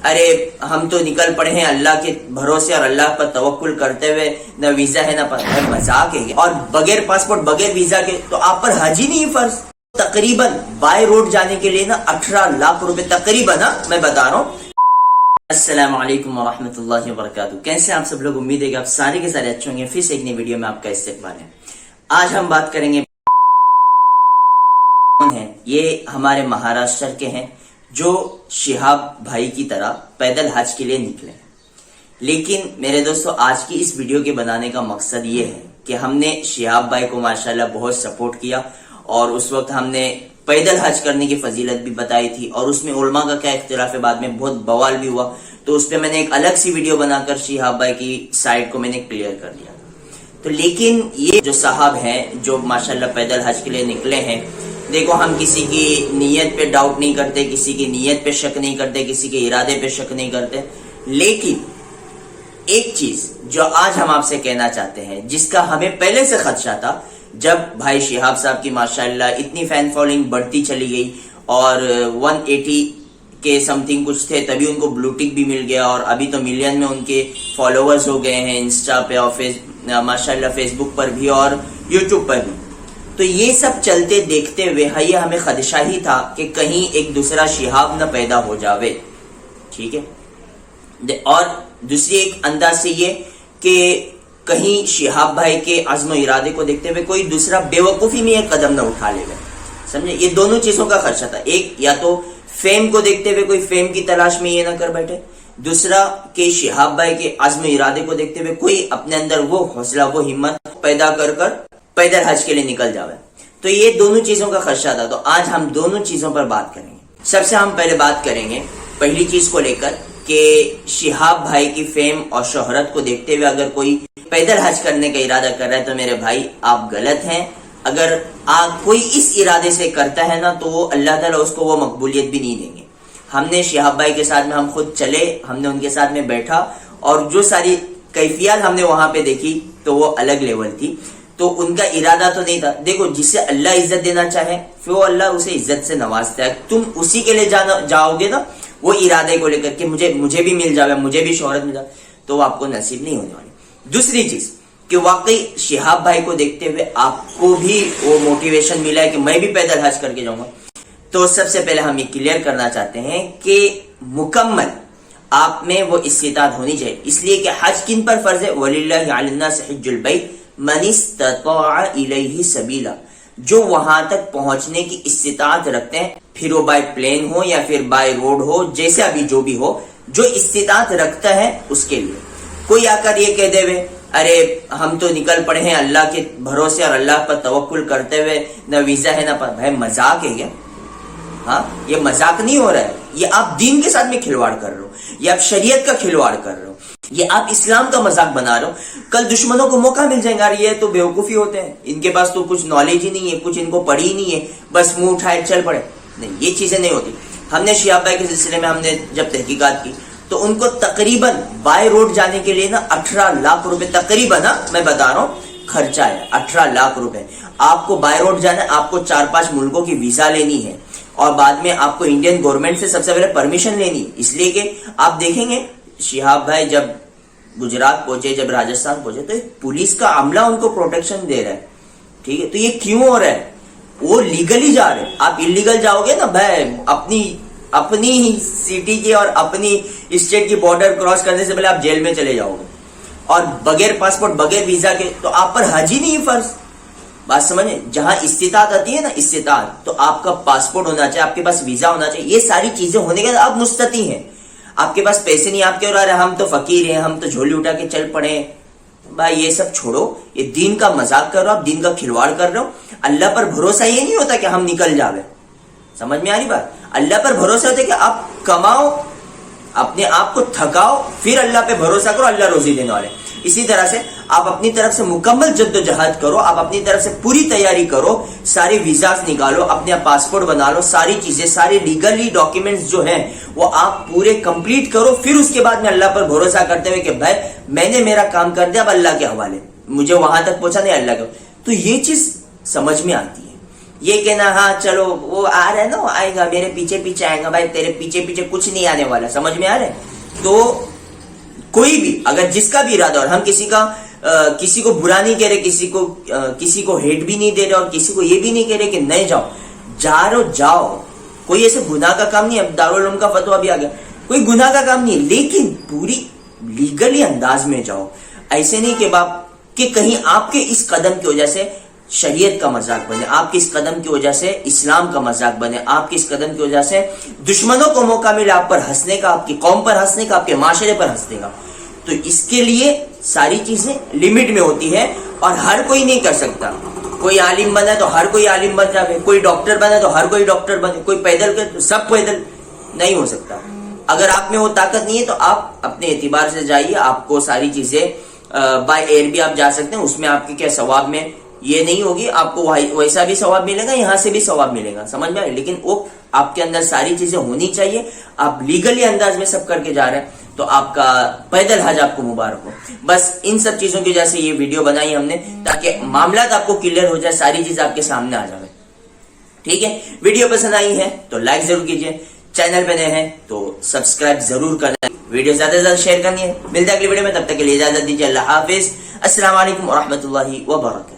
ارے ہم تو نکل پڑے ہیں اللہ کے بھروسے اور اللہ پر توکل کرتے ہوئے، نہ ویزا ہے نہ مذاق ہے، اور بغیر پاسپورٹ بغیر ویزا کے تو آپ پر حج ہی نہیں فرض۔ تقریباً بائی روڈ جانے کے لیے نا 18 لاکھ روپے تقریباً میں بتا رہا ہوں۔ السلام علیکم ورحمۃ اللہ وبرکاتہ، کیسے آپ سب لوگ؟ امید ہے کہ آپ سارے کے سارے اچھے ہوں گے۔ پھر سے ایک نئی ویڈیو میں آپ کا استقبال ہے۔ آج ہم بات کریں گے، یہ ہمارے مہاراشٹر کے ہیں جو شہاب بھائی کی طرح پیدل حج کے لیے نکلے ہیں۔ لیکن میرے دوستو، آج کی اس ویڈیو کے بنانے کا مقصد یہ ہے کہ ہم نے شہاب بھائی کو ماشاءاللہ بہت سپورٹ کیا، اور اس وقت ہم نے پیدل حج کرنے کی فضیلت بھی بتائی تھی، اور اس میں علماء کا کیا اختلاف ہے، بعد میں بہت بوال بھی ہوا، تو اس پہ میں نے ایک الگ سی ویڈیو بنا کر شہاب بھائی کی سائٹ کو میں نے کلیئر کر دیا۔ تو لیکن یہ جو صاحب ہیں جو ماشاءاللہ پیدل حج کے لیے نکلے ہیں، دیکھو ہم کسی کی نیت پہ ڈاؤٹ نہیں کرتے، کسی کی نیت پہ شک نہیں کرتے، کسی کے ارادے پہ شک نہیں کرتے، لیکن ایک چیز جو آج ہم آپ سے کہنا چاہتے ہیں، جس کا ہمیں پہلے سے خدشہ تھا، جب بھائی شہاب صاحب کی ماشاءاللہ اتنی فین فالوئنگ بڑھتی چلی گئی اور 180 کے سم تھنگ کچھ تھے، تبھی ان کو بلو ٹک بھی مل گیا، اور ابھی تو ملین میں ان کے فالوورز ہو گئے ہیں انسٹا پہ اور ماشاءاللہ فیس بک پر بھی اور یوٹیوب پر بھی۔ تو یہ سب چلتے دیکھتے ہوئے یہ ہمیں خدشہ ہی تھا کہ کہیں ایک دوسرا شہاب نہ پیدا ہو جاوے، ٹھیک ہے۔ اور دوسری ایک انداز سے یہ کہ کہیں شہاب بھائی کے عزم و ارادے کو دیکھتے ہوئے کوئی دوسرا بے وقوفی میں ایک قدم نہ اٹھا لے گا، سمجھے؟ یہ دونوں چیزوں کا خدشہ تھا، ایک یا تو فیم کو دیکھتے ہوئے کوئی فیم کی تلاش میں یہ نہ کر بیٹھے، دوسرا کہ شہاب بھائی کے عزم و ارادے کو دیکھتے ہوئے کوئی اپنے اندر وہ حوصلہ وہ ہمت پیدا کر پیدل حج کے لیے نکل جاوے۔ تو یہ دونوں چیزوں کا خدشہ تھا، تو آج ہم دونوں چیزوں پر بات کریں گے۔ سب سے ہم پہلے بات کریں گے پہلی چیز کو لے کر کہ شہاب بھائی کی فیم اور شہرت کو دیکھتے ہوئے اگر کوئی پیدل حج کرنے کا ارادہ کر رہا ہے تو میرے بھائی آپ غلط ہیں۔ اگر کوئی اس ارادے سے کرتا ہے نا تو وہ اللہ تعالیٰ اس کو وہ مقبولیت بھی نہیں دیں گے۔ ہم نے شہاب بھائی کے ساتھ میں ہم خود چلے، ہم نے ان کے ساتھ میں بیٹھا، اور جو ساری کیفیات ہم نے وہاں پہ دیکھی تو وہ الگ لیول تھی۔ تو ان کا ارادہ تو نہیں تھا، دیکھو جسے اللہ عزت دینا چاہے پھر وہ اللہ اسے عزت سے نوازتا ہے، تم اسی کے لیے جاؤ گے نا وہ ارادے کو لے کر کہ مجھے بھی مل جائے، مجھے بھی شہرت مل جائے، تو وہ آپ کو نصیب نہیں ہونے والی۔ دوسری چیز کہ واقعی شہاب بھائی کو دیکھتے ہوئے آپ کو بھی وہ موٹیویشن ملا ہے کہ میں بھی پیدل حج کر کے جاؤں گا، تو سب سے پہلے ہم یہ کلیئر کرنا چاہتے ہیں کہ مکمل آپ میں وہ استطاعت ہونی چاہیے، اس لیے کہ حج کن پر فرض ہے؟ وَلِلَّهِ عَلَى النَّاسِ حِجُّ الْبَيْتِ مَنِ اسْتَطَاعَ إِلَيْهِ سَبِيلًا، جو وہاں تک پہنچنے کی استطاعت رکھتے ہیں، پھر وہ بائی پلین ہو یا پھر بائی روڈ ہو، جیسے ابھی جو بھی ہو، جو استطاعت رکھتا ہے اس کے لیے۔ کوئی آ کر یہ کہہ دے وے ارے ہم تو نکل پڑے ہیں اللہ کے بھروسے اور اللہ پر توکل کرتے ہوئے، نہ ویزا ہے نہ بھائی مذاق ہے کیا؟ ہاں، یہ مذاق نہیں ہو رہا ہے، یہ آپ دین کے ساتھ میں کھلواڑ کر رہے ہو، یہ آپ شریعت کا کھلواڑ کر رہے ہو، یہ آپ اسلام کا مذاق بنا رہے ہو۔ کل دشمنوں کو موقع مل جائے گا، یہ تو بیوقوفی ہوتے ہیں، ان کے پاس تو کچھ نالج ہی نہیں ہے، کچھ ان کو پڑھی ہی نہیں ہے، بس منہ اٹھائے چل پڑے، نہیں، یہ چیزیں نہیں ہوتی۔ ہم نے شہاب بھائی کے سلسلے میں ہم نے جب تحقیقات کی تو ان کو تقریباً بائی روڈ جانے کے لیے نا 18 لاکھ روپے تقریباً میں بتا رہا ہوں خرچہ ہے، 18 لاکھ روپے۔ آپ کو بائی روڈ جانا ہے، آپ کو 4-5 ملکوں کی ویزا لینی ہے، اور بعد میں آپ کو انڈین گورنمنٹ سے سب سے پہلے پرمیشن لینی ہے، اس لیے کہ آپ دیکھیں گے شہاب بھائی جب گجرات پہنچے، جب راجستھان پہنچے، تو پولیس کا عملہ ان کو پروٹیکشن دے رہا ہے، ٹھیک ہے؟ تو یہ کیوں ہو رہا ہے؟ وہ لیگلی جا رہے ہیں، آپ انلیگل جاؤ گے نا بھائی، اپنی سٹی کی اور اپنی اسٹیٹ کی بارڈر کراس کرنے سے پہلے آپ جیل میں چلے جاؤ گے، اور بغیر پاسپورٹ بغیر ویزا کے تو آپ پر حج ہی نہیں فرض۔ بات سمجھیں، جہاں استطاعت آتی ہے نا، استطاعت، تو آپ کا پاسپورٹ ہونا چاہیے، آپ کے پاس ویزا ہونا چاہیے، یہ ساری چیزیں ہونے کے بعد آپ مستطیع ہیں۔ آپ کے پاس پیسے نہیں، آپ کے اور ہم تو فقیر ہیں، ہم تو جھولی اٹھا کے چل پڑے ہیں، بھائی یہ سب چھوڑو، یہ دین کا مذاق کر رہے ہو، آپ دین کا کھلواڑ کر رہے ہو۔ اللہ پر بھروسہ یہ نہیں ہوتا کہ ہم نکل جاوے، سمجھ میں آ رہی بات؟ اللہ پر بھروسہ ہوتا ہے کہ آپ کماؤ، اپنے آپ کو تھکاؤ، پھر اللہ پہ بھروسہ کرو، اللہ روزی دینے والے۔ اسی طرح سے آپ اپنی طرف سے مکمل جد و جہد کرو، آپ اپنی طرف سے پوری تیاری کرو، سارے ویزاز نکالو، اپنے پاسپورٹ بنا لو، ساری چیزیں، سارے لیگلی ڈاکیومنٹس جو ہیں وہ آپ پورے کمپلیٹ کرو، پھر اس کے بعد میں اللہ پر بھروسہ کرتے ہوئے کہ بھائی میں نے میرا کام کر دیا، اب اللہ کے حوالے، مجھے وہاں تک پہنچا نہیں اللہ کا۔ تو یہ چیز سمجھ میں آتی ہے یہ کہنا ہاں چلو وہ آ رہا ہے نا وہ آئے گا میرے پیچھے پیچھے آئے گا، بھائی تیرے پیچھے پیچھے کچھ نہیں آنے والا، سمجھ میں آ رہا ہے؟ تو کوئی بھی اگر جس کا بھی ارادہ، اور ہم کسی کو برا نہیں کہہ رہے، کسی کو ہیٹ بھی نہیں دے رہے، اور کسی کو یہ بھی نہیں کہہ رہے کہ نہیں جاؤ، کوئی ایسے گناہ کا کام نہیں ہے۔ اب دارالعلوم کا فتویٰ بھی آ گیا، کوئی گناہ کا کام نہیں ہے، لیکن پوری لیگلی انداز میں جاؤ، ایسے نہیں کہ کہیں آپ کے اس قدم کی وجہ سے شریعت کا مذاق بنے، آپ کے اس قدم کی وجہ سے اسلام کا مذاق بنے، آپ کے اس قدم کی وجہ سے دشمنوں کو موقع ملے آپ پر ہنسنے کا، آپ کی قوم پر ہنسنے کا، آپ کے معاشرے پر ہنسنے کا۔ تو اس کے لیے ساری چیزیں لمٹ میں ہوتی ہے، اور ہر کوئی نہیں کر سکتا۔ کوئی عالم بنا تو ہر کوئی عالم بن جائے، کوئی ڈاکٹر بنا تو ہر کوئی ڈاکٹر بنے، کوئی پیدل کر تو سب پیدل، نہیں ہو سکتا۔ اگر آپ میں وہ طاقت نہیں ہے تو آپ اپنے اعتبار سے جائیے، آپ کو ساری چیزیں بائی ایئر بھی آپ جا سکتے ہیں، اس میں آپ کے کیا ثواب میں یہ نہیں ہوگی، آپ کو ویسا بھی ثواب ملے گا، یہاں سے بھی ثواب ملے گا، سمجھ میں آئے؟ لیکن وہ آپ کے اندر ساری چیزیں ہونی چاہیے، آپ لیگلی انداز میں سب کر کے جا رہے ہیں تو آپ کا پیدل حج آپ کو مبارک ہو۔ بس ان سب چیزوں کی وجہ سے یہ ویڈیو بنائی ہم نے، تاکہ معاملات آپ کو کلیئر ہو جائے، ساری چیز آپ کے سامنے آ جائے، ٹھیک ہے؟ ویڈیو پسند آئی ہے تو لائک ضرور کیجیے، چینل پہ نئے ہیں تو سبسکرائب ضرور کرنا، ویڈیو زیادہ سے زیادہ شیئر کرنی ہے۔ ملتا ہے اگلی ویڈیو میں، تب تک کے لیے اجازت دیجیے، اللہ حافظ، السلام علیکم ورحمۃ اللہ وبرکاتہ۔